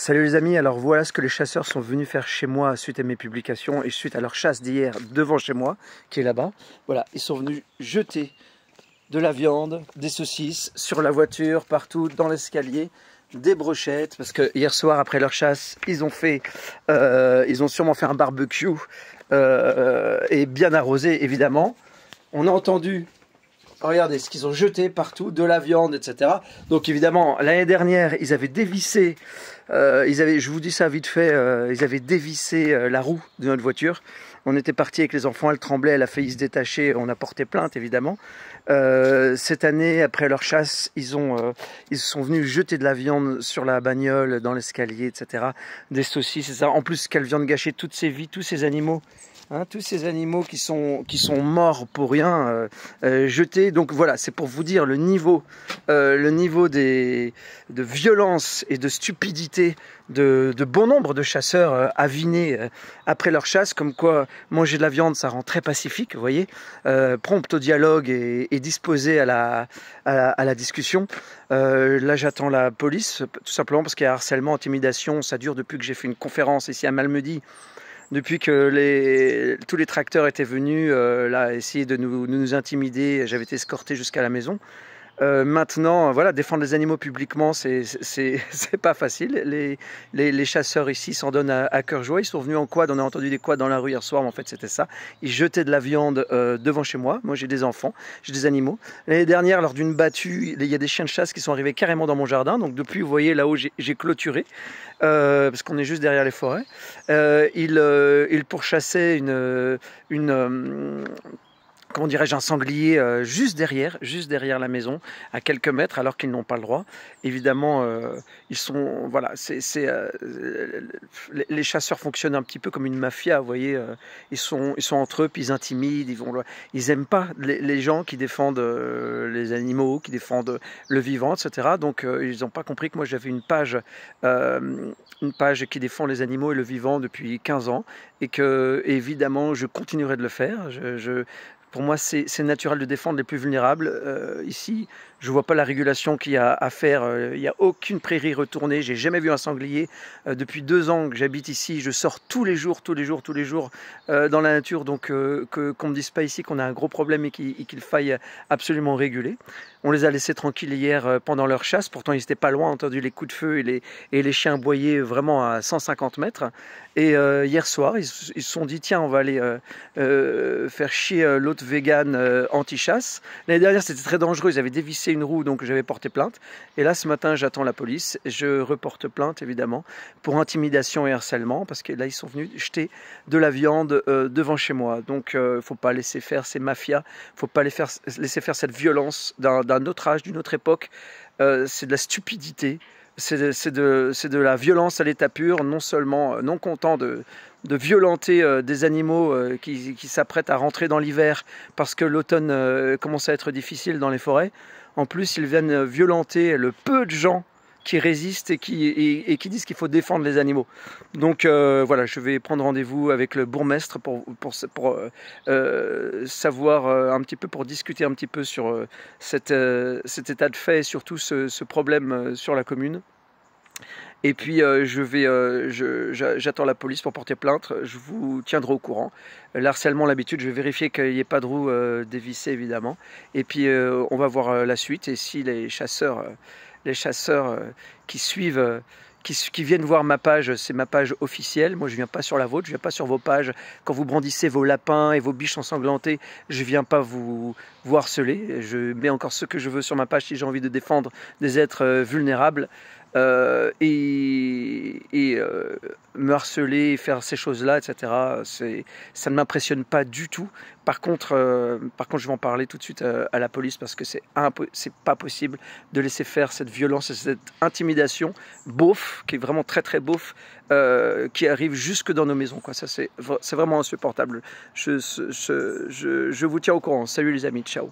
Salut les amis, alors voilà ce que les chasseurs sont venus faire chez moi suite à mes publications et suite à leur chasse d'hier devant chez moi, qui est là-bas. Voilà, ils sont venus jeter de la viande, des saucisses sur la voiture, partout, dans l'escalier, des brochettes, parce que hier soir après leur chasse, ils ont sûrement fait un barbecue et bien arrosé évidemment. On a entendu... Regardez ce qu'ils ont jeté partout, de la viande, etc. Donc évidemment, l'année dernière, ils avaient dévissé, je vous dis ça vite fait, ils avaient dévissé la roue de notre voiture. On était parti avec les enfants, elle tremblait, elle a failli se détacher, on a porté plainte évidemment. Cette année, après leur chasse, ils sont venus jeter de la viande sur la bagnole, dans l'escalier, etc. Des saucisses, etc. En plus, quelle viande gâchée, toutes ces vies, tous ces animaux. Hein, tous ces animaux qui sont morts pour rien, jetés. Donc voilà, c'est pour vous dire le niveau de violence et de stupidité de bon nombre de chasseurs avinés après leur chasse. Comme quoi, manger de la viande, ça rend très pacifique, vous voyez, prompt au dialogue et disposé à la discussion. Là, j'attends la police, tout simplement parce qu'il y a harcèlement, intimidation. Ça dure depuis que j'ai fait une conférence ici à Malmedy. Depuis que tous les tracteurs étaient venus là, essayer de nous intimider, j'avais été escorté jusqu'à la maison. Maintenant, voilà, défendre les animaux publiquement, c'est pas facile. Les chasseurs ici s'en donnent à cœur joie. Ils sont venus en quad, on a entendu des quads dans la rue hier soir, mais en fait c'était ça. Ils jetaient de la viande devant chez moi. Moi j'ai des enfants, j'ai des animaux. L'année dernière, lors d'une battue, il y a des chiens de chasse qui sont arrivés carrément dans mon jardin. Donc depuis, vous voyez, là-haut, j'ai clôturé, parce qu'on est juste derrière les forêts. Ils pourchassaient comment dirais-je, un sanglier juste derrière la maison, à quelques mètres, alors qu'ils n'ont pas le droit. Évidemment, ils sont, voilà, les chasseurs fonctionnent un petit peu comme une mafia, vous voyez. Ils sont entre eux, puis ils intimident, ils aiment pas les gens qui défendent les animaux, qui défendent le vivant, etc. Donc, ils n'ont pas compris que moi j'avais une page qui défend les animaux et le vivant depuis 15 ans, et que, évidemment, je continuerai de le faire. Pour moi, c'est naturel de défendre les plus vulnérables. Ici, je ne vois pas la régulation qu'il y a à faire. Il n'y a aucune prairie retournée. J'ai jamais vu un sanglier. Depuis 2 ans que j'habite ici, je sors tous les jours dans la nature. Donc, qu'on ne me dise pas ici qu'on a un gros problème et qu'il faille absolument réguler. On les a laissés tranquilles hier pendant leur chasse. Pourtant, ils n'étaient pas loin, entendu les coups de feu et les chiens aboyaient vraiment à 150 mètres. Et hier soir, ils se sont dit, tiens, on va aller faire chier l'autre vegan anti-chasse. L'année dernière, c'était très dangereux. Ils avaient dévissé une roue, donc j'avais porté plainte. Et là, ce matin, j'attends la police. Je reporte plainte, évidemment, pour intimidation et harcèlement, parce que là, ils sont venus jeter de la viande devant chez moi. Donc, il ne faut pas laisser faire ces mafias. Il ne faut pas laisser faire cette violence d'un autre âge, d'une autre époque. C'est de la stupidité. C'est de la violence à l'état pur, non seulement non content de violenter des animaux qui s'apprêtent à rentrer dans l'hiver parce que l'automne commence à être difficile dans les forêts. En plus, ils viennent violenter le peu de gens qui résistent et qui disent qu'il faut défendre les animaux. Donc voilà, je vais prendre rendez-vous avec le bourgmestre pour savoir un petit peu, pour discuter un petit peu sur cet état de fait et surtout ce problème sur la commune. Et puis j'attends la police pour porter plainte, je vous tiendrai au courant. L'harcèlement, l'habitude, je vais vérifier qu'il n'y ait pas de roue dévissée évidemment. Et puis on va voir la suite, et si les chasseurs qui viennent voir ma page, c'est ma page officielle. Moi, je viens pas sur la vôtre, je viens pas sur vos pages. Quand vous brandissez vos lapins et vos biches ensanglantées, je viens pas vous harceler. Je mets encore ce que je veux sur ma page si j'ai envie de défendre des êtres vulnérables. Me harceler, faire ces choses-là, etc. Ça ne m'impressionne pas du tout. Par contre, je vais en parler tout de suite à la police, parce que c'est pas possible de laisser faire cette violence et cette intimidation beauf, qui est vraiment très très beauf, qui arrive jusque dans nos maisons, quoi. Ça, c'est vraiment insupportable. Je vous tiens au courant. Salut les amis, ciao.